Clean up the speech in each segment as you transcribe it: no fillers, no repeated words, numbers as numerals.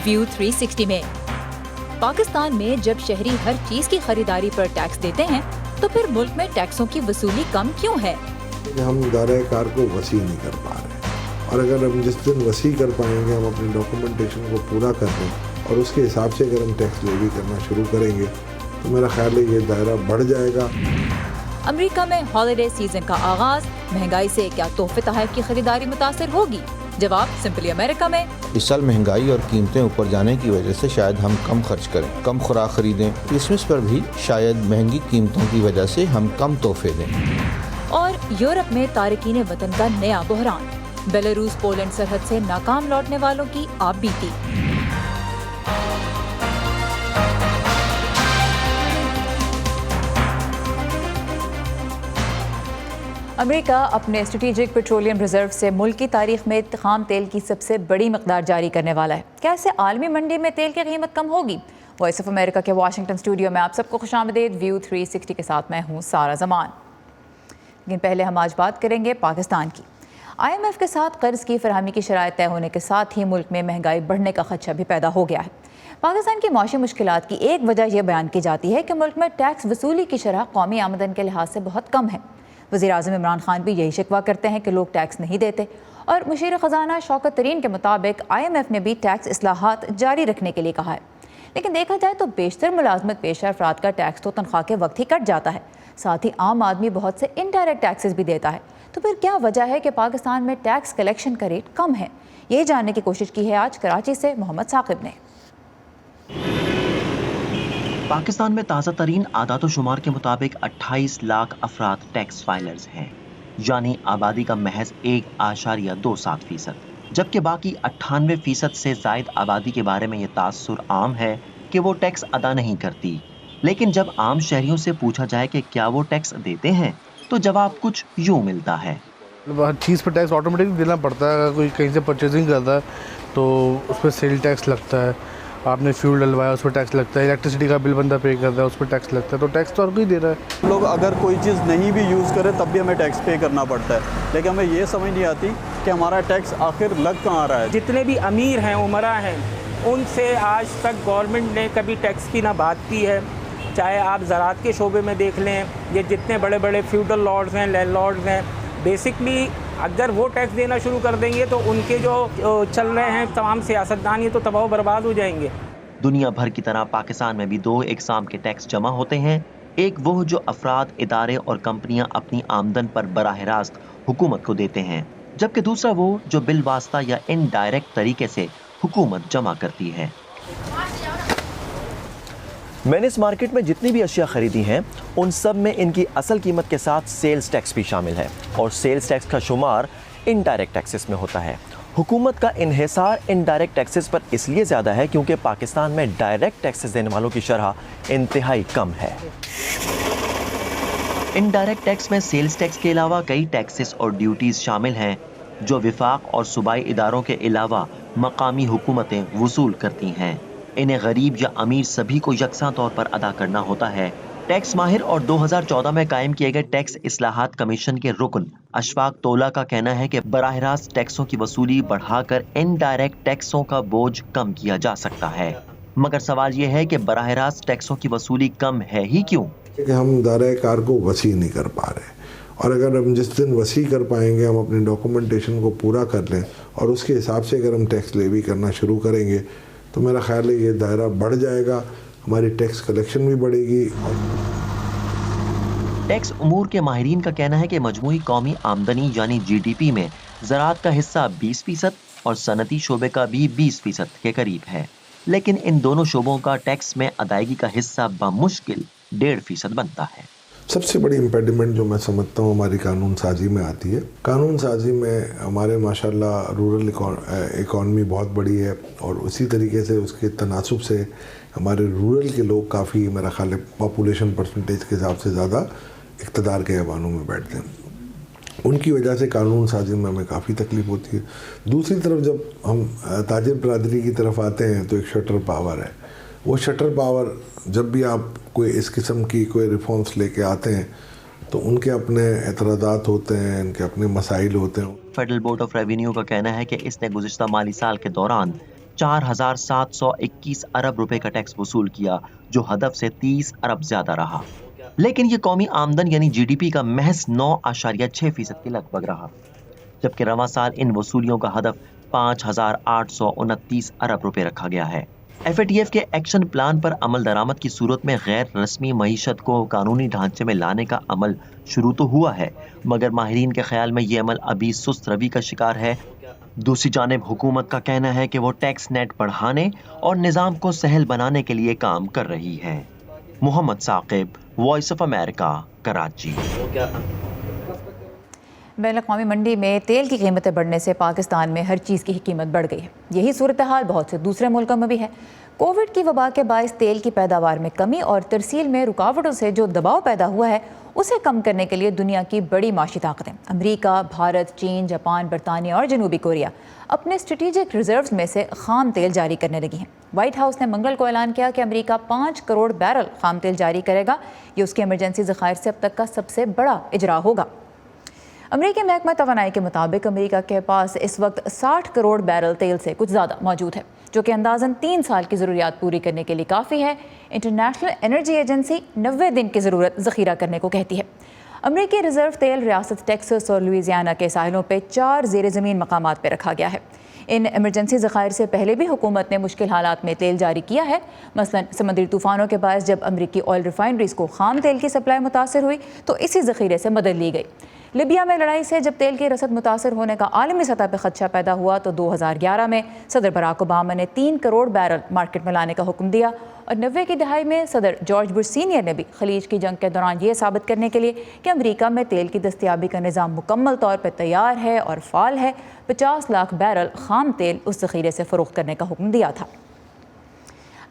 View 360 में। पाकिस्तान में जब शहरी हर चीज की खरीदारी पर टैक्स देते हैं तो फिर मुल्क में टैक्सों की वसूली कम क्यों है? हम दायरे कार को वसी नहीं कर पा रहे, और अगर हम जिस दिन वसी कर पाएंगे, हम अपनी डॉक्यूमेंटेशन को पूरा कर दें और उसके हिसाब से अगर हम टैक्स लेवी करना शुरू करेंगे तो मेरा ख्याल है ये दायरा बढ़ जाएगा। अमेरिका में हॉलिडे सीजन का आगाज, महंगाई से क्या तोहफे तोहफ की खरीदारी मुतासिर होगी? जवाब सिंपली अमेरिका में। इस साल महंगाई और कीमतें ऊपर जाने की वजह से शायद हम कम खर्च करें, कम खुराक खरीदें। क्रिसमस पर भी शायद महंगी कीमतों की वजह से हम कम तोहफे दें। और यूरोप में तारकीन वतन का नया बहरान, बेलारूस पोलैंड सरहद से नाकाम लौटने वालों की आप बीती। अमेरिका अपने स्ट्रेटेजिक पेट्रोलियम रिजर्व से मुल्क की तारीख में खाम तेल की सबसे बड़ी मकदार जारी करने वाला है। क्या इससे आलमी मंडी में तेल की कीमत कम होगी? वॉइस ऑफ अमेरिका के वाशिंगटन स्टूडियो में आप सबको खुशामदीद। व्यू 360 के साथ मैं हूँ सारा जमान। लेकिन पहले हम आज बात करेंगे पाकिस्तान की। IMF के साथ कर्ज की फरहमी की शराइत तय होने के साथ ही मुल्क में महंगाई बढ़ने का खदशा भी पैदा हो गया है। पाकिस्तान की माशी मुश्किलात की एक वजह यह बयान की जाती है कि मुल्क में टैक्स वसूली की शरह कौमी आमदन के लिहाज से बहुत कम है। वज़ीर-ए-आज़म इमरान खान भी यही शिकवा करते हैं कि लोग टैक्स नहीं देते, और मुशीर ख़जाना शौकत तरीन के मुताबिक IMF ने भी टैक्स इस्लाहात जारी रखने के लिए कहा है। लेकिन देखा जाए तो बेशतर मुलाजमत पेशा अफराद का टैक्स तो तनख्वाह के वक्त ही कट जाता है, साथ ही आम आदमी बहुत से इनडायरेक्ट टैक्सेस भी देता है। तो फिर क्या वजह है कि पाकिस्तान में टैक्स कलेक्शन का रेट कम है? ये जानने की कोशिश की है आज कराची से मोहम्मद साकिब ने। पाकिस्तान में ताज़ा तरीन आदातो शुमार के मुताबिक 28 लाख अफराद टैक्स फाइलर्स हैं, यानी आबादी का महज 1.27%, जबकि बाकी 98% से जायद आबादी के बारे में ये तासुर आम है कि वो टैक्स अदा नहीं करती। लेकिन जब आम शहरियों से पूछा जाए कि क्या वो टैक्स देते हैं तो जवाब कुछ यूं मिलता है। हर चीज़ पर टैक्स ऑटोमेटिक देना पड़ता है। अगर कोई कहीं से परचेजिंग करता है तो उस पर सेल टैक्स लगता है, आपने फ्यूल डलवाया उस पर टैक्स लगता है, इलेक्ट्रिसिटी का बिल बंदा पे करता है उस पर टैक्स लगता है, तो टैक्स तो हर कोई दे रहा है। लोग अगर कोई चीज़ नहीं भी यूज़ करे तब भी हमें टैक्स पे करना पड़ता है, लेकिन हमें ये समझ नहीं आती कि हमारा टैक्स आखिर लग कहाँ रहा है। जितने भी अमीर हैं, उमरा हैं, उनसे आज तक गवर्नमेंट ने कभी टैक्स की ना बात की है। चाहे आप ज़राअत के शोबे में देख लें, ये जितने बड़े बड़े फ्यूडल लॉर्ड्स हैं, लैंडलॉर्ड्स हैं, बेसिकली अगर वो टैक्स देना शुरू कर देंगे तो उनके जो चल रहे हैं तमाम सियासतदान ये तो तबाह बर्बाद हो जाएंगे। दुनिया भर की तरह पाकिस्तान में भी दो इकसाम के टैक्स जमा होते हैं। एक वो जो अफराद, इदारे और कंपनियां अपनी आमदन पर बराह रास्त हुकूमत को देते हैं, जबकि दूसरा वो जो बिल वास्ता या इनडायरेक्ट तरीके से हुकूमत जमा करती है। मैंने इस मार्केट में जितनी भी अशिया खरीदी हैं उन सब में इनकी असल कीमत के साथ सेल्स टैक्स भी शामिल है, और सेल्स टैक्स का शुमार इनडायरेक्ट टैक्सेस में होता है। हुकूमत का इन्हिसार इनडायरेक्ट टैक्सेस पर इसलिए ज़्यादा है क्योंकि पाकिस्तान में डायरेक्ट टैक्सेस देने वालों की शरह इंतहाई कम है। इनडायरेक्ट टैक्स में सेल्स टैक्स के अलावा कई टैक्सेस और ड्यूटीज शामिल हैं जो विफाक और सूबाई इदारों के अलावा मकामी हुकूमतें वसूल करती हैं। इन्हें गरीब या अमीर सभी को यकसा तौर पर अदा करना होता है। टैक्स माहिर और 2014 में कायम किए गए टैक्स इस्लाहात कमीशन के रुकन अशफाक तोला का कहना है कि बराह रास्त टैक्सों की वसूली बढ़ाकर इनडायरेक्ट टैक्सों का बोझ कम किया जा सकता है। मगर सवाल यह है कि बराह रास्त टैक्सों की वसूली कम है ही क्यों? कि हम दायरे कार को वसी नहीं कर पा रहे, और अगर हम जिस दिन वसी कर पाएंगे, हम अपनी डॉक्यूमेंटेशन को पूरा कर लें और उसके हिसाब से अगर हम टैक्स लेवी करना शुरू करेंगे तो मेरा ख्याल है ये दायरा बढ़ जाएगा, हमारी टैक्स कलेक्शन भी बढ़ेगी। टैक्स उमूर के माहिरीन का कहना है कि मजमूई कौमी आमदनी यानी GDP में ज़राअत का हिस्सा 20% और सनती शोबे का भी 20% के करीब है, लेकिन इन दोनों शोबों का टैक्स में अदायगी का हिस्सा बमुश्किल 1.5% बनता है। सबसे बड़ी इम्पेडिमेंट जो मैं समझता हूँ हमारी कानून साजी में आती है। कानून साजी में हमारे माशाल्लाह रूरल इकॉनमी बहुत बड़ी है, और उसी तरीके से उसके तनासुब से हमारे रूरल के लोग काफ़ी, मेरा ख्याल है पॉपुलेशन परसेंटेज के हिसाब से ज़्यादा इक़्तिदार के ऐवानों में बैठते हैं। उनकी वजह से कानून साजी में हमें काफ़ी तकलीफ़ होती है। दूसरी तरफ जब हम ताजिर बरादरी की तरफ आते हैं तो एक शटर पावर है। वो शटर पावर जब भी आप कोई इस किस्म की कोई रिफॉर्म्स लेके आते हैं तो उनके अपने एतराज़ात होते हैं, इनके अपने मसाइल होते हैं। फेडरल बोर्ड ऑफ रेवेन्यू का कहना है कि इसने गुज़िश्ता माली साल के दौरान 4,721 अरब रुपए का टैक्स वसूल किया, जो हदफ से 30 अरब ज्यादा रहा। लेकिन ये कौमी आमदन यानी जीडीपी का महज 9.6% के लगभग रहा, जबकि रवां साल इन वसूलियों का हदफ 5,829 अरब रुपए रखा गया है। FATF के एक्शन प्लान पर अमल दरामद की सूरत में गैर रस्मी मईशत को कानूनी ढांचे में लाने का अमल शुरू तो हुआ है, मगर माहिरीन के ख्याल में ये अमल अभी सुस्त रवि का शिकार है। दूसरी जानिब हुकूमत का कहना है कि वो टैक्स नेट बढ़ाने और निज़ाम को सहल बनाने के लिए काम कर रही है। Mohammad Saqib, voice of America, Karachi. बैनुल-अक़वामी मंडी में तेल की कीमतें बढ़ने से पाकिस्तान में हर चीज़ की कीमत बढ़ गई है। यही सूरत हाल बहुत से दूसरे मुल्कों में भी है। कोविड की वबा के बायस तेल की पैदावार में कमी और तरसील में रुकावटों से जो दबाव पैदा हुआ है, उसे कम करने के लिए दुनिया की बड़ी माशी ताकतें अमरीका, भारत, चीन, जापान, बरतानिया और जनूबी कोरिया अपने स्ट्रेटेजिक रिजर्व्स में से खाम तेल जारी करने लगी हैं। व्हाइट हाउस ने मंगल को ऐलान किया कि अमरीका 5 करोड़ बैरल खाम तेल जारी करेगा। ये उसके इमरजेंसी ज़खायर से अब तक का सबसे बड़ा इजरा होगा। अमरीकी महकमा तवानाई के मुताबिक अमरीका के पास इस वक्त 60 करोड़ बैरल तेल से कुछ ज़्यादा मौजूद है, जो कि अंदाज़न 3 साल की ज़रूरियात पूरी करने के लिए काफ़ी है। इंटरनेशनल एनर्जी एजेंसी 90 दिन की ज़रूरत ज़ख़ीरा करने को कहती है। अमरीकी रिजर्व तेल रियासत टेक्सास और लुइसियाना के साहिलों पर 4 ज़ेर ज़मीन मकामात पर रखा गया है। इन इमरजेंसी ज़खायर से पहले भी हुकूमत ने मुश्किल हालात में तेल जारी किया है। मसलन समुद्री तूफ़ानों के बायस जब अमरीकी ऑयल रिफाइनरीज़ को खाम तेल की सप्लाई मुतासर हुई तो इसी ज़ख़ीरे से मदद ली गई। लिबिया में लड़ाई से जब तेल की रसद मुतासर होने का आलमी सतह पर खदशा पैदा हुआ तो 2011 में सदर बराक ओबामा ने 3 करोड़ बैरल मार्केट में लाने का हुक्म दिया और 90 की दहाई में सदर जॉर्ज बुश सीनियर ने भी खलीज की जंग के दौरान ये साबित करने के लिए कि अमरीका में तेल की दस्तयाबी का निज़ाम मुकम्मल तौर पर तैयार है और फ़ाल है, 50 लाख बैरल खाम तेल उस ज़ख़ीरे से फ़रोख्त करने का हुक्म दिया था।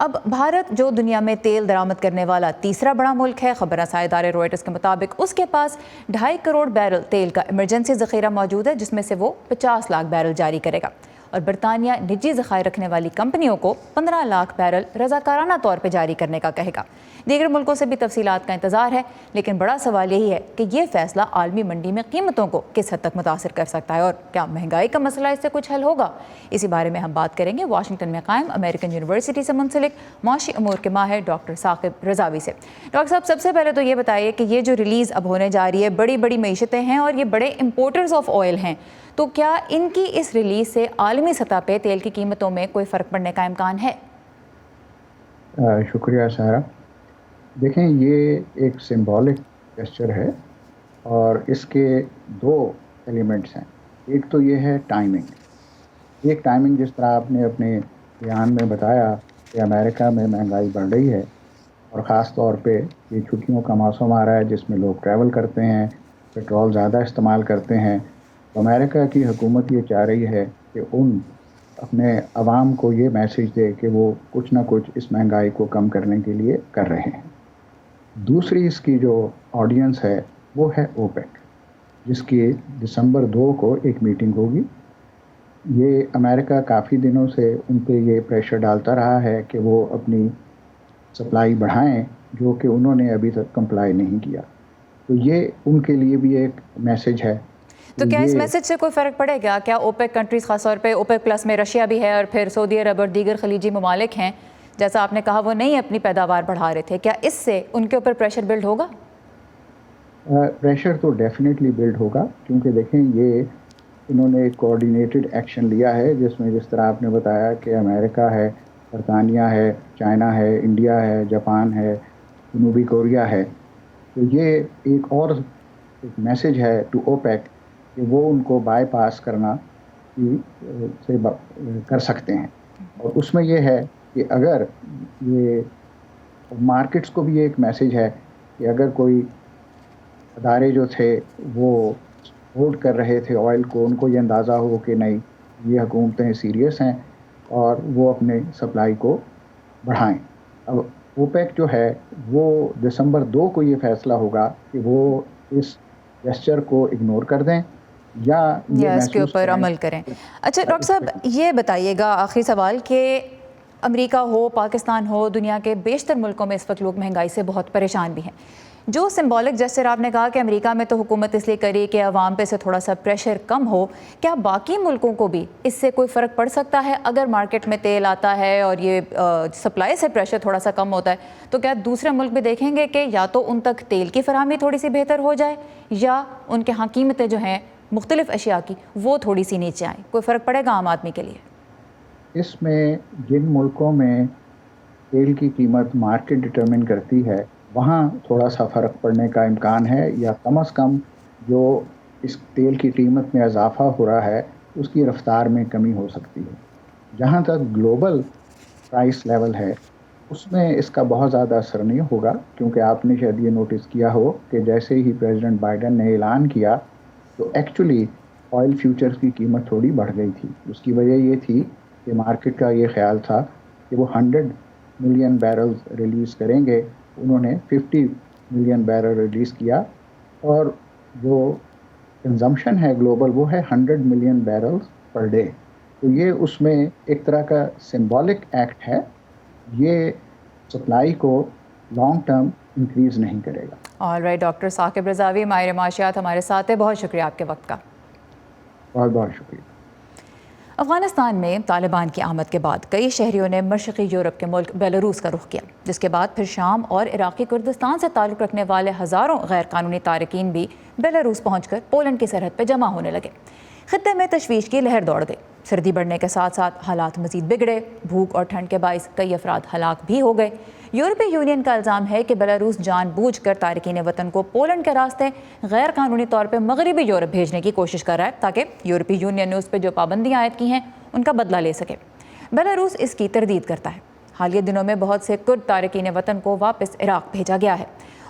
अब भारत जो दुनिया में तेल दरामद करने वाला तीसरा बड़ा मुल्क है, खबर रसाई इदारे रॉयटर्स के मुताबिक उसके पास 2.5 करोड़ बैरल तेल का इमरजेंसी ज़ख़ीरा मौजूद है, जिसमें से वो 50 लाख बैरल जारी करेगा। और बरतानिया निजी ज़खायर रखने वाली कंपनियों को 15 लाख बैरल रज़ाकाराना तौर पर जारी करने का कहेगा। दीगर मुल्कों से भी तफसीलात का इंतज़ार है, लेकिन बड़ा सवाल यही है कि ये फ़ैसला आलमी मंडी में कीमतों को किस हद तक मुतासर कर सकता है और क्या महंगाई का मसला इससे कुछ हल होगा। इसी बारे में हम बात करेंगे वाशिंगटन में कायम अमेरिकन यूनिवर्सिटी से मुंसलिक माशी अमूर के माहिर डॉक्टर साकिब रज़ावी से। डॉक्टर साहब, सबसे पहले तो ये बताइए कि ये जो रिलीज़ अब होने जा रही है, बड़ी बड़ी मईशतें हैं और ये बड़े इम्पोर्टर्स ऑफ ऑयल हैं, तो क्या इनकी इस रिलीज़ से आलमी सतह पे तेल की कीमतों में कोई फ़र्क पड़ने का इम्कान है? शुक्रिया सारा। देखें, ये एक सिंबॉलिक जेस्चर है और इसके 2 एलिमेंट्स हैं। एक तो ये है टाइमिंग। एक टाइमिंग जिस तरह आपने अपने बयान में बताया कि अमेरिका में महंगाई बढ़ रही है और ख़ास तौर पे ये छुट्टियों का मौसम आ रहा है जिसमें लोग ट्रैवल करते हैं, पेट्रोल ज़्यादा इस्तेमाल करते हैं। तो अमेरिका की हुकूमत ये चाह रही है कि अपने अवाम को ये मैसेज दे कि वो कुछ ना कुछ इस महंगाई को कम करने के लिए कर रहे हैं। दूसरी इसकी जो ऑडियंस है वो है ओपेक, जिसकी दिसंबर 2 को एक मीटिंग होगी। ये अमेरिका काफ़ी दिनों से उन पे ये प्रेशर डालता रहा है कि वो अपनी सप्लाई बढ़ाएं, जो कि उन्होंने अभी तक कंप्लाई नहीं किया। तो ये उनके लिए भी एक मैसेज है। तो क्या इस मैसेज से कोई फ़र्क पड़ेगा? क्या ओपेक कंट्रीज़, ख़ास तौर पे ओपेक प्लस में रशिया भी है और फिर सऊदी अरब और दीगर खलीजी ममालिक हैं, जैसा आपने कहा वो नहीं अपनी पैदावार बढ़ा रहे थे, क्या इससे उनके ऊपर प्रेशर बिल्ड होगा? प्रेशर तो डेफिनेटली बिल्ड होगा, क्योंकि देखें ये इन्होंने एक कोऑर्डिनेटेड एक्शन लिया है जिसमें जिस तरह आपने बताया कि अमेरिका है, बरतानिया है, चाइना है, इंडिया है, जापान है, जनूबी कोरिया है। तो ये एक और मैसेज है टू ओपेक कि वो उनको बाईपास करना से कर सकते हैं। और उसमें ये है कि अगर ये मार्केट्स को भी एक मैसेज है कि अगर कोई अदारे जो थे वो सपोर्ट कर रहे थे ऑयल को, उनको ये अंदाज़ा हो कि नहीं ये हुकूमतें सीरियस हैं और वो अपने सप्लाई को बढ़ाएं। अब ओपेक जो है वो दिसंबर 2 को ये फैसला होगा कि वो इस जेस्चर को इग्नोर कर दें या इसके ऊपर अमल करें। अच्छा डॉक्टर साहब, ये बताइएगा आखिरी सवाल कि अमेरिका हो, पाकिस्तान हो, दुनिया के बेशतर मुल्कों में इस वक्त लोग महंगाई से बहुत परेशान भी हैं, جو سمبولک جسچر آپ نے کہا کہ امریکہ میں تو حکومت اس لیے کری کہ عوام پہ سے تھوڑا سا پریشر کم ہو، کیا باقی ملکوں کو بھی اس سے کوئی فرق پڑ سکتا ہے؟ اگر مارکیٹ میں تیل آتا ہے اور یہ سپلائی سے پریشر تھوڑا سا کم ہوتا ہے تو کیا دوسرے ملک بھی دیکھیں گے کہ یا تو ان تک تیل کی فراہمی تھوڑی سی بہتر ہو جائے یا ان کے ہاں قیمتیں جو ہیں مختلف اشیاء کی وہ تھوڑی سی نیچے آئیں؟ کوئی فرق پڑے گا عام آدمی کے لیے؟ اس میں جن ملکوں میں تیل کی قیمت مارکیٹ ڈٹرمن کرتی ہے وہاں تھوڑا سا فرق پڑنے کا امکان ہے، یا کم از کم جو اس تیل کی قیمت میں اضافہ ہو رہا ہے اس کی رفتار میں کمی ہو سکتی ہے۔ جہاں تک گلوبل پرائس لیول ہے اس میں اس کا بہت زیادہ اثر نہیں ہوگا، کیونکہ آپ نے شاید یہ نوٹس کیا ہو کہ جیسے ہی پریزیڈنٹ بائیڈن نے اعلان کیا تو ایکچولی آئل فیوچرز کی قیمت تھوڑی بڑھ گئی تھی۔ اس کی وجہ یہ تھی کہ مارکیٹ کا یہ خیال تھا کہ وہ 100 ملین بیرلز ریلیز کریں گے، انہوں نے 50 ملین بیرل ریلیز کیا، اور جو کنزمپشن ہے گلوبل وہ ہے 100 ملین بیرلز پر ڈے۔ تو یہ اس میں ایک طرح کا سمبولک ایکٹ ہے، یہ سپلائی کو لانگ ٹرم انکریز نہیں کرے گا۔ آل رائٹ، ڈاکٹر ثاقب رضاوی ماہر معاشیات ہمارے ساتھ ہے، بہت شکریہ آپ کے وقت کا۔ بہت بہت شکریہ۔ افغانستان میں طالبان کی آمد کے بعد کئی شہریوں نے مشرقی یورپ کے ملک بیلاروس کا رخ کیا، جس کے بعد پھر شام اور عراقی کردستان سے تعلق رکھنے والے ہزاروں غیر قانونی تارکین بھی بیلاروس پہنچ کر پولینڈ کی سرحد پہ جمع ہونے لگے۔ خطے میں تشویش کی لہر دوڑ گئی، سردی بڑھنے کے ساتھ ساتھ حالات مزید بگڑے، بھوک اور ٹھنڈ کے باعث کئی افراد ہلاک بھی ہو گئے۔ یورپی یونین کا الزام ہے کہ بیلاروس جان بوجھ کر تارکین وطن کو پولینڈ کے راستے غیر قانونی طور پہ مغربی یورپ بھیجنے کی کوشش کر رہا ہے تاکہ یورپی یونین نے اس پہ جو پابندیاں عائد کی ہیں ان کا بدلہ لے سکے۔ بیلاروس اس کی تردید کرتا ہے۔ حالیہ دنوں میں بہت سے کرد تارکین وطن کو واپس عراق بھیجا گیا ہے۔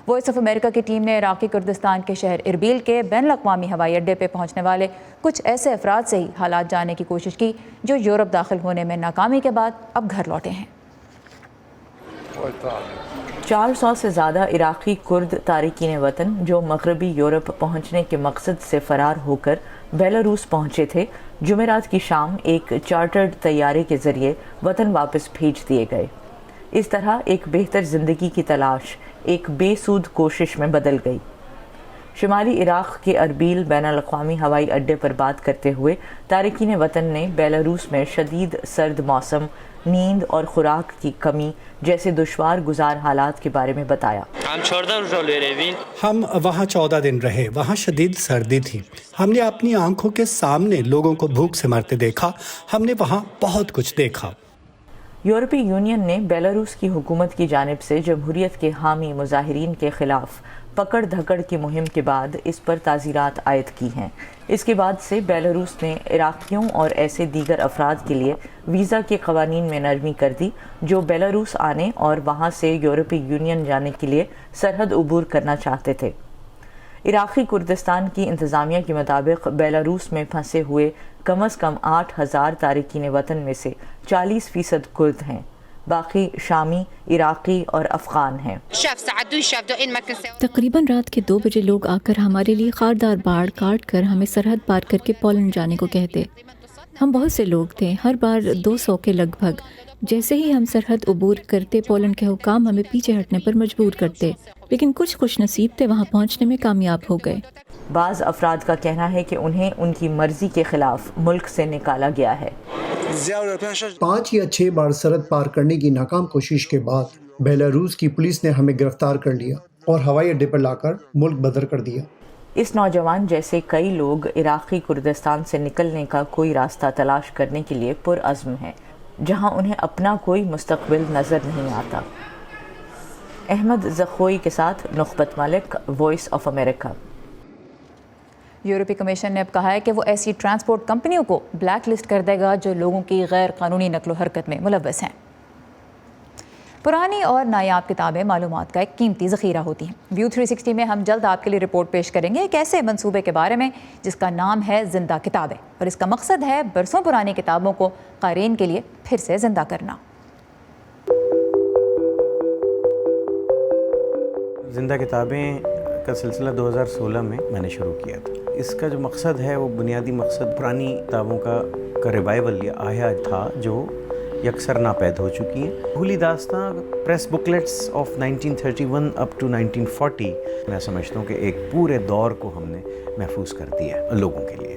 وائس آف امریکہ کی ٹیم نے عراقی کردستان کے شہر اربیل کے بین الاقوامی ہوائی اڈے پہ پہنچنے والے کچھ ایسے افراد سے ہی حالات جاننے کی کوشش کی جو یورپ داخل ہونے میں ناکامی کے بعد اب گھر لوٹے ہیں۔ 400 سے زیادہ عراقی کرد تارکین وطن جو مغربی یورپ پہنچنے کے مقصد سے فرار ہو کر بیلاروس پہنچے تھے، جمعرات کی شام ایک چارٹرڈ طیارے کے ذریعے وطن واپس بھیج دیے گئے۔ اس طرح ایک بہتر زندگی کی تلاش ایک بے سود کوشش میں بدل گئی۔ شمالی عراق کے اربیل بین الاقوامی ہوائی اڈے پر بات کرتے ہوئے تارکین وطن نے بیلاروس میں شدید سرد موسم، نیند اور خوراک کی کمی جیسے دشوار گزار حالات کے بارے میں بتایا۔ ہم وہاں 14 دن رہے، وہاں شدید سردی تھی، ہم نے اپنی آنکھوں کے سامنے لوگوں کو بھوک سے مرتے دیکھا، ہم نے وہاں بہت کچھ دیکھا۔ یورپی یونین نے بیلاروس کی حکومت کی جانب سے جمہوریت کے حامی مظاہرین کے خلاف پکڑ دھکڑ کی مہم کے بعد اس پر تعزیرات عائد کی ہیں۔ اس کے بعد سے بیلاروس نے عراقیوں اور ایسے دیگر افراد کے لیے ویزا کے قوانین میں نرمی کر دی جو بیلاروس آنے اور وہاں سے یورپی یونین جانے کے لیے سرحد عبور کرنا چاہتے تھے۔ عراقی کردستان کی انتظامیہ کے مطابق بیلاروس میں پھنسے ہوئے کم از کم 8000 تارکین وطن میں سے 40% کرد ہیں، باقی شامی، عراقی اور افغان ہیں۔ تقریباً رات کے 2 بجے لوگ آ کر ہمارے لیے خاردار باڑ کاٹ کر ہمیں سرحد پار کر کے پولینڈ جانے کو کہتے۔ ہم بہت سے لوگ تھے، ہر بار 200 کے لگ بھگ۔ جیسے ہی ہم سرحد عبور کرتے پولینڈ کے حکام ہمیں پیچھے ہٹنے پر مجبور کرتے، لیکن کچھ خوش نصیب تھے وہاں پہنچنے میں کامیاب ہو گئے۔ بعض افراد کا کہنا ہے کہ انہیں ان کی مرضی کے خلاف ملک سے نکالا گیا ہے۔ 5 یا 6 بار سرحد پار کرنے کی ناکام کوشش کے بعد بیلاروس کی پولیس نے ہمیں گرفتار کر لیا اور ہوائی اڈے پر لا کر ملک بدر کر دیا۔ اس نوجوان جیسے کئی لوگ عراقی کردستان سے نکلنے کا کوئی راستہ تلاش کرنے کے لیے پرعزم ہیں، جہاں انہیں اپنا کوئی مستقبل نظر نہیں آتا۔ احمد زخوئی کے ساتھ نخبت ملک، وائس آف امریکہ۔ یورپی کمیشن نے اب کہا ہے کہ وہ ایسی ٹرانسپورٹ کمپنیوں کو بلیک لسٹ کر دے گا جو لوگوں کی غیر قانونی نقل و حرکت میں ملوث ہیں۔ پرانی اور نایاب کتابیں معلومات کا ایک قیمتی ذخیرہ ہوتی ہیں۔ ویو 360 میں ہم جلد آپ کے لیے رپورٹ پیش کریں گے ایک ایسے منصوبے کے بارے میں جس کا نام ہے زندہ کتابیں، اور اس کا مقصد ہے برسوں پرانی کتابوں کو قارئین کے لیے پھر سے زندہ کرنا۔ زندہ کتابیں کا سلسلہ 2016 میں نے شروع کیا تھا۔ اس کا جو مقصد ہے وہ بنیادی مقصد پرانی کتابوں کا ریوائول یا احیا تھا جو यकसर नापैद हो चुकी हैं। Bhooli Dastaan press booklets of 1931 up to 1940, मैं समझता हूँ कि एक पूरे दौर को हमने महफूज कर दिया है लोगों के लिए।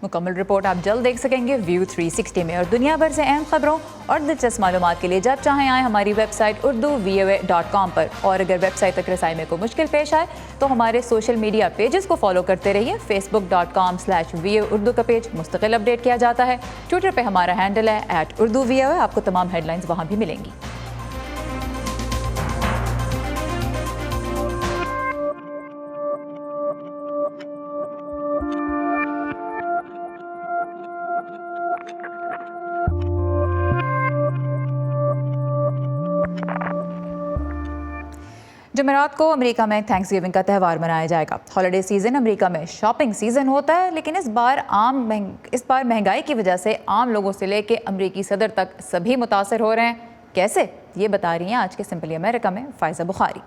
मुकम्मल रिपोर्ट आप जल्द देख सकेंगे व्यू 360 में। और दुनिया भर से अहम खबरों और दिलचस्प मालूमात के लिए जब चाहें आएँ हमारी वेबसाइट urduvoa.com पर। और अगर वेबसाइट तक रसाई में कोई मुश्किल पेश आए तो हमारे सोशल मीडिया पेजेस को फॉलो करते रहिए। facebook.com/voa उर्दू का पेज मुस्तकिल अपडेट किया जाता है। ट्विटर पर हमारा हैंडल है @urduvoa। आपको तमाम हेडलाइंस वहाँ भी मिलेंगी। जुमेरात को अमेरिका में थैंक्सगिविंग का त्यौहार मनाया जाएगा। हॉलिडे सीज़न अमेरिका में शॉपिंग सीज़न होता है, लेकिन इस बार महंगाई की वजह से आम लोगों से लेके अमेरिकी सदर तक सभी मुतासर हो रहे हैं। कैसे, ये बता रही हैं आज के सिंपली अमेरिका में Faiza Bukhari.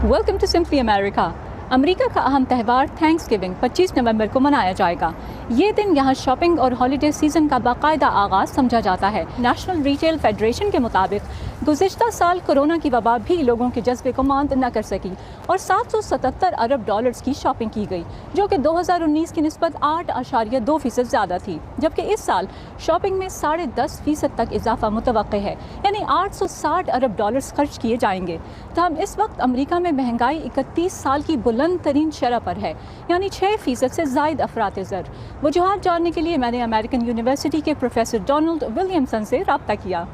Welcome to simply America. America का अहम त्यौहार थैंक्सगिविंग 25 नवंबर को मनाया जाएगा। ये दिन यहाँ शॉपिंग और हॉलिडे सीज़न का बाकायदा आगाज़ समझा जाता है। नेशनल रिटेल फेडरेशन के मुताबिक गुज़िश्ता साल कोरोना की वबा भी लोगों के जज्बे को मांद न कर सकी और 777 अरब डॉलर्स की शॉपिंग की गई, जो कि 2019 की निस्बत 8.2% ज़्यादा थी। जबकि इस साल शॉपिंग में 10.5% तक इजाफा मुतवक्के है, यानी 860 अरब डॉलर्स खर्च किए जाएंगे। तहम इस वक्त अमेरिका में महंगाई 31 साल की बुलंद तरीन शरह पर है, यानी 6% से ज़ायद अफरात ज़र। वजूहात जानने के लिए मैंने अमेरिकन यूनिवर्सिटी के प्रोफेसर डोनाल्ड विलियमसन से रब्ता किया।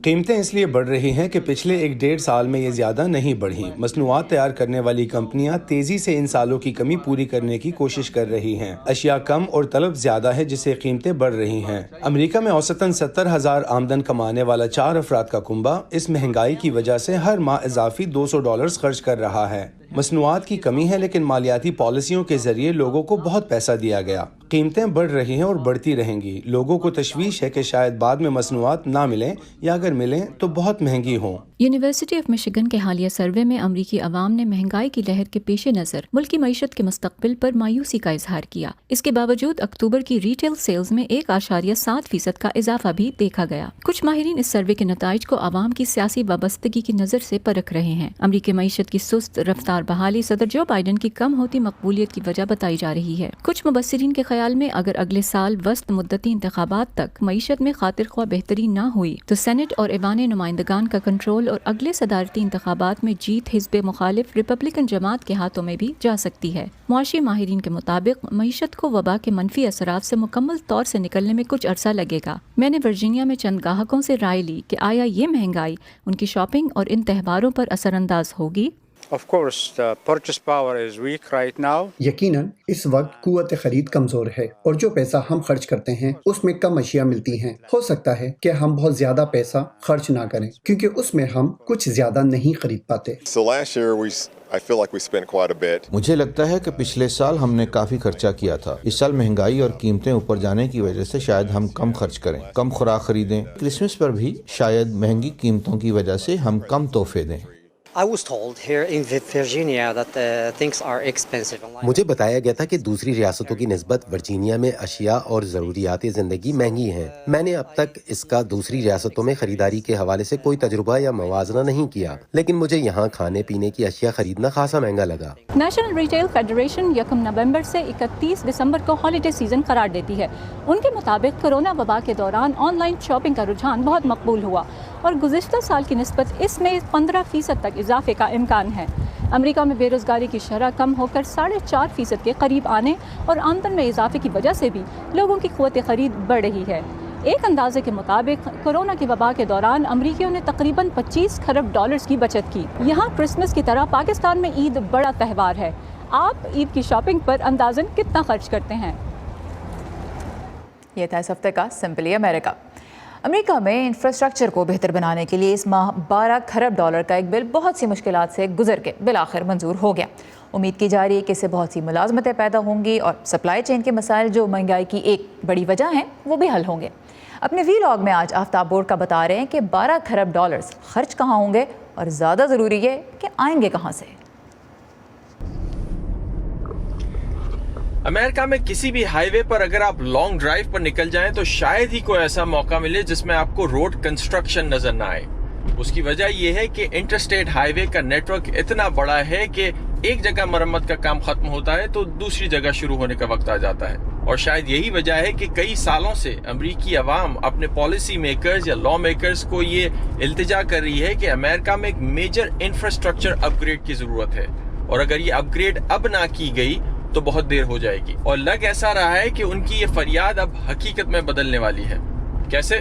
कीमतें इसलिए बढ़ रही हैं कि पिछले 1-1.5 साल में ये ज़्यादा नहीं बढ़ी। मसनूआत तैयार करने वाली कंपनियां तेज़ी से इन सालों की कमी पूरी करने की कोशिश कर रही हैं। अशिया कम और तलब ज़्यादा है, जिससे कीमतें बढ़ रही हैं। अमेरिका में औसतन 70,000 आमदन कमाने वाला 4 अफराद का कुंबा इस महंगाई की वजह से हर माह इजाफी $200 खर्च कर रहा है। मसनूआत की कमी है, लेकिन मालियाती पॉलिसियों के जरिए लोगों को बहुत पैसा दिया गया। कीमतें बढ़ रही हैं और बढ़ती रहेंगी। लोगों को तशवीश है कि शायद बाद में मसनूआत ना मिलें या अगर मिलें तो बहुत महंगी हों। यूनिवर्सिटी ऑफ मिशिगन के हालिया सर्वे में अमरीकी अवाम ने महंगाई की लहर के पेश नज़र मुल्की मईशत के मुस्तकबिल पर मायूसी का इजहार किया। इसके बावजूद अक्टूबर की रिटेल सेल्स में 1.7% का इजाफा भी देखा गया। कुछ माहिरीन इस सर्वे के नताइज को अवाम की सियासी वाबस्तगी की नज़र से परख रहे हैं। अमरीकी मईशत की सुस्त रफ्तार बहाली सदर जो बाइडन की कम होती मकबूलियत की वजह बताई जा रही है। कुछ मुबस्सिरीन के ख्याल में अगर अगले साल वस्त मुद्दती इंतखाबात तक मईशत में खातिर ख्वाह बेहतरी न हुई तो सेनेट और ऐवान नुमाइंदगान का कंट्रोल और अगले सदारती इंतखाबात में जीत हिज़्ब मुखालिफ रिपब्लिकन जमात के हाथों में भी जा सकती है। मुआशी माहिरीन के मुताबिक मईशत को वबा के मनफी असरात से मुकम्मल तौर से निकलने में कुछ अरसा लगेगा। मैंने वर्जीनिया में चंद गाहकों से राय ली कि आया ये महंगाई उनकी शॉपिंग और इन त्योहारों पर असरअंदाज होगी। Of course, the purchase power is weak right now. यकीनन इस वक्त कुव्वत खरीद कमजोर है और जो पैसा हम खर्च करते हैं उसमें कम अशिया मिलती हैं। हो सकता है कि हम बहुत ज्यादा पैसा खर्च ना करें क्योंकि उसमें हम कुछ ज्यादा नहीं खरीद पाते। So last year I feel like we spent quite a bit. मुझे लगता है कि पिछले साल हमने काफी खर्चा किया था। इस साल महंगाई और कीमतें ऊपर जाने की वजह से शायद हम कम खर्च करें, कम खुराक खरीदें। क्रिसमस पर भी शायद महंगी कीमतों की वजह से हम कम तोहफे दें। I was told here in Virginia that things are expensive. मुझे बताया गया था कि दूसरी रियासतों की निस्बत वर्जीनिया में अशिया और ज़रूरियात ज़िंदगी महंगी हैं। मैंने अब तक इसका दूसरी रियासतों में खरीदारी के हवाले से कोई तजुर्बा या मवाजना नहीं किया, लेकिन मुझे यहाँ खाने पीने की अशिया खरीदना खासा महंगा लगा। नेशनल रिटेल फेडरेशन 1 नवंबर से 31 दिसंबर को हॉलिडे सीजन करार देती है। उनके मुताबिक कोरोना वबा के दौरान ऑनलाइन शॉपिंग का रुझान बहुत मकबूल हुआ और गुज़िश्ता साल की निस्बत इसमें 15% तक इजाफे का इम्कान है। अमेरिका में बेरोज़गारी की शरह कम होकर 4.5% के करीब आने और आमदन में इजाफे की वजह से भी लोगों की क़ुव्वत ख़रीद बढ़ रही है। एक अंदाजे के मुताबिक कोरोना की वबा के दौरान अमरीकियों ने तकरीबन 25 खरब डॉलर्स की बचत की। यहाँ क्रिसमस की तरह पाकिस्तान में ईद बड़ा त्यौहार है। आप ईद की शॉपिंग पर अंदाज़न कितना खर्च करते हैं? ये था इस हफ्ते का सिंपली अमेरिका। अमेरिका में इंफ्रास्ट्रक्चर को बेहतर बनाने के लिए इस माह 12 खरब डॉलर का एक बिल बहुत सी मुश्किलात से गुजर के बिलाखिर मंजूर हो गया। उम्मीद की जा रही है कि इससे बहुत सी मुलाजमतें पैदा होंगी और सप्लाई चेन के मसाइल जो महंगाई की एक बड़ी वजह हैं वो भी हल होंगे। अपने वीलॉग में आज आफ्ताब बोर्ड का बता रहे हैं कि 12 खरब डॉलर्स खर्च कहाँ होंगे और ज़्यादा ज़रूरी है कि आएंगे कहाँ से। अमेरिका में किसी भी हाईवे पर अगर आप लॉन्ग ड्राइव पर निकल जाएं तो शायद ही कोई ऐसा मौका मिले जिसमें आपको रोड कंस्ट्रक्शन नजर ना आए। उसकी वजह यह है कि इंटरस्टेट हाईवे का नेटवर्क इतना बड़ा है कि एक जगह मरम्मत का काम खत्म होता है तो दूसरी जगह शुरू होने का वक्त आ जाता है। और शायद यही वजह है कि कई सालों से अमरीकी अवाम अपने पॉलिसी मेकर्स या लॉ मेकर्स को ये इल्तिजा कर रही है कि अमेरिका में एक मेजर इंफ्रास्ट्रक्चर अपग्रेड की जरूरत है, और अगर ये अपग्रेड अब ना की गई तो बहुत देर हो जाएगी। और लग ऐसा रहा है कि उनकी ये फरियाद अब हकीकत में बदलने वाली है। कैसे,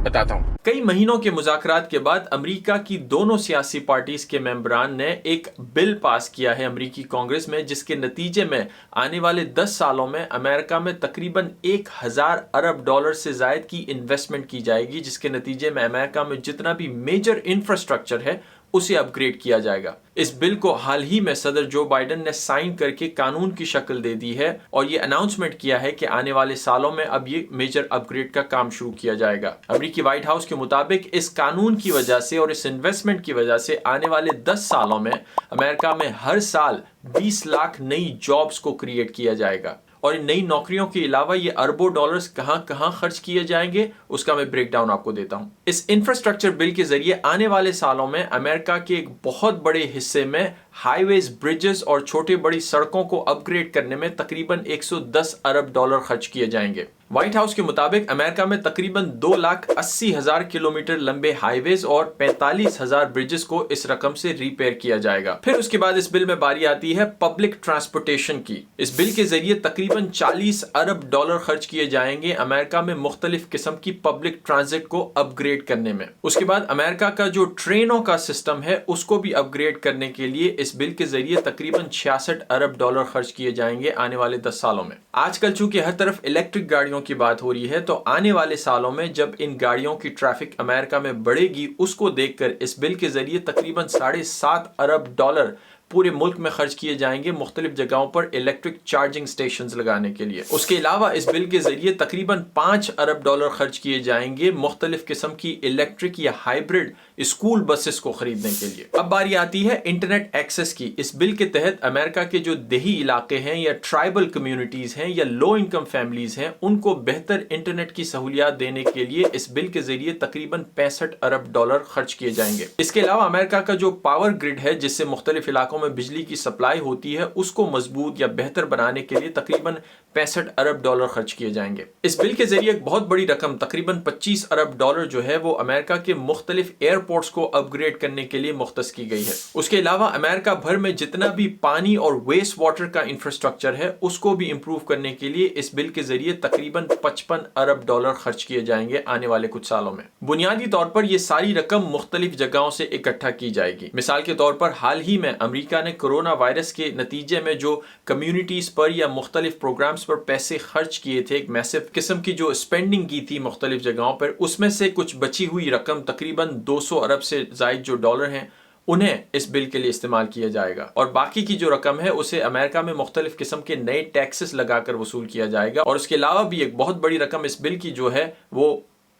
बताता हूँ। कई महीनों के मुज़ाकरात के बाद अमेरिका की दोनों सियासी पार्टीज के मेंबरान ने एक बिल पास किया है अमेरिकी कांग्रेस में, जिसके नतीजे में आने वाले 10 सालों में अमेरिका में तकरीबन 1000 अरब डॉलर से ज़ायद की इन्वेस्टमेंट की जाएगी, जिसके नतीजे में अमेरिका में जितना भी मेजर इंफ्रास्ट्रक्चर है उसे अपग्रेड किया जाएगा। इस बिल को हाल ही में सदर जो बाइडेन ने साइन करके कानून की शक्ल दे दी है और ये अनाउंसमेंट किया है कि आने वाले सालों में अब ये मेजर अपग्रेड का काम शुरू किया जाएगा। अमेरिकी व्हाइट हाउस के मुताबिक इस कानून की वजह से और इस इन्वेस्टमेंट की वजह से आने वाले 10 सालों में अमेरिका में हर साल 20 लाख नई जॉब्स को क्रिएट किया जाएगा। और इन नई नौकरियों के अलावा ये अरबों डॉलर्स कहां कहां खर्च किए जाएंगे उसका मैं ब्रेक डाउन आपको देता हूं। इस इंफ्रास्ट्रक्चर बिल के जरिए आने वाले सालों में अमेरिका के एक बहुत बड़े हिस्से में हाईवेज, ब्रिजेस और छोटे बड़ी सड़कों को अपग्रेड करने में तकरीबन 110 अरब डॉलर खर्च किए जाएंगे। व्हाइट हाउस के मुताबिक अमेरिका में तकरीबन 2,80,000 किलोमीटर लंबे हाईवेज और 45,000 ब्रिजेस को इस रकम से रिपेयर किया जाएगा। फिर उसके बाद इस बिल में बारी आती है पब्लिक ट्रांसपोर्टेशन की। इस बिल के जरिए तकरीबन 40 अरब डॉलर खर्च किए जाएंगे अमेरिका में मुख्तलिफ किस्म की पब्लिक ट्रांजिट को अपग्रेड करने में। उसके बाद अमेरिका का जो ट्रेनों का सिस्टम है उसको भी अपग्रेड करने के लिए इस बिल के जरिए तकरीबन 66 अरब डॉलर खर्च किए जाएंगे आने वाले 10 सालों में। आजकल चूंकि हर तरफ इलेक्ट्रिक गाड़ियों की बात हो रही है तो आने वाले सालों में जब इन गाड़ियों की ट्रैफिक अमेरिका में बढ़ेगी उसको देखकर इस बिल के जरिए तकरीबन 7.5 अरब डॉलर पूरे मुल्क में खर्च किए जाएंगे मुख्तलिफ जगहों पर इलेक्ट्रिक चार्जिंग स्टेशंस लगाने के लिए। उसके अलावा इस बिल के जरिए तकरीबन 5 अरब डॉलर खर्च किए जाएंगे मुख्तलिफ किस्म की इलेक्ट्रिक या हाइब्रिड स्कूल बसेस को खरीदने के लिए। अब बारी आती है इंटरनेट एक्सेस की। इस बिल के तहत अमेरिका के जो देही इलाके हैं या ट्राइबल कम्युनिटीज हैं या लो इनकम फैमिलीज हैं उनको बेहतर इंटरनेट की सहूलियात देने के लिए इस बिल के जरिए तकरीबन 65 अरब डॉलर खर्च किए जाएंगे। इसके अलावा अमेरिका का जो पावर ग्रिड है जिससे मुख्तलिफ इलाकों में बिजली की सप्लाई होती है उसको मजबूत या बेहतर बनाने के लिए तकरीबन 65 अरब डॉलर खर्च किए जाएंगे। इस बिल के जरिए एक बहुत बड़ी रकम तकरीबन 25 अरब डॉलर जो है वो अमेरिका के मुख्तलिफ एयरपोर्ट्स को अपग्रेड करने के लिए मुख्तस की गई है। उसके अलावा अमेरिका भर में जितना भी पानी और वेस्ट वाटर का इंफ्रास्ट्रक्चर है उसको भी इंप्रूव करने के लिए इस बिल के जरिए तकरीबन 55 अरब डॉलर खर्च किए जाएंगे आने वाले कुछ सालों में। बुनियादी तौर पर यह सारी रकम मुख्तलिफ जगहों से इकट्ठा की जाएगी। मिसाल के तौर पर हाल ही में अमेरिका ने कोरोना वायरस के नतीजे में जो कम्युनिटीज पर या मुख्तलिफ प्रोग्राम्स पर पैसे खर्च किए थे, एक मैसिव किस्म की जो स्पेंडिंग की थी मुख्तलिफ जगहों पर, उसमें से कुछ बची हुई रकम तकरीबन 200 अरब से जायद जो डॉलर हैं उन्हें इस बिल के लिए इस्तेमाल किया जाएगा और बाकी की जो रकम है उसे अमेरिका में मुख्तलिफ किस्म के नए टैक्सेस लगाकर वसूल किया जाएगा। और उसके अलावा भी एक बहुत बड़ी रकम इस बिल की जो है वो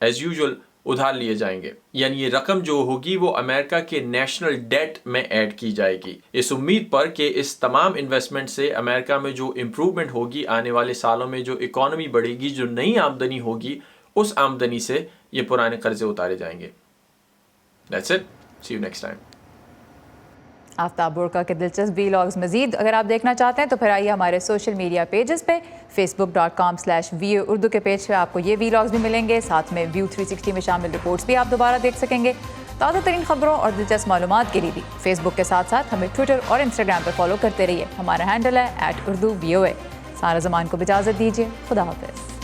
एज यूजुअल उधार लिए जाएंगे, यानी ये रकम जो होगी वो अमेरिका के नेशनल डेट में ऐड की जाएगी, इस उम्मीद पर कि इस तमाम इन्वेस्टमेंट से अमेरिका में जो इम्प्रूवमेंट होगी, आने वाले सालों में जो इकोनॉमी बढ़ेगी, जो नई आमदनी होगी, उस आमदनी से ये पुराने कर्जे उतारे जाएंगे। That's it. See you next time. Aftab बुर्का के दिलचस्प वीलॉग्स मजीद अगर आप देखना चाहते हैं तो फिर आइए हमारे सोशल मीडिया पेजेस पे facebook.com/VO उर्दू के पेज पे आपको ये वीलॉग्स भी मिलेंगे, साथ में व्यू 360 में शामिल रिपोर्ट्स भी आप दोबारा देख सकेंगे। ताज़ा तरीन खबरों और दिलचस्प मालूमात के लिए भी फेसबुक के साथ साथ हमें ट्विटर और इंस्टाग्राम पर फॉलो करते रहिए। हमारा हैंडल है @urdu VOA। सारा ज़मान को इजाज़त दीजिए। खुदा हाफ़िज़।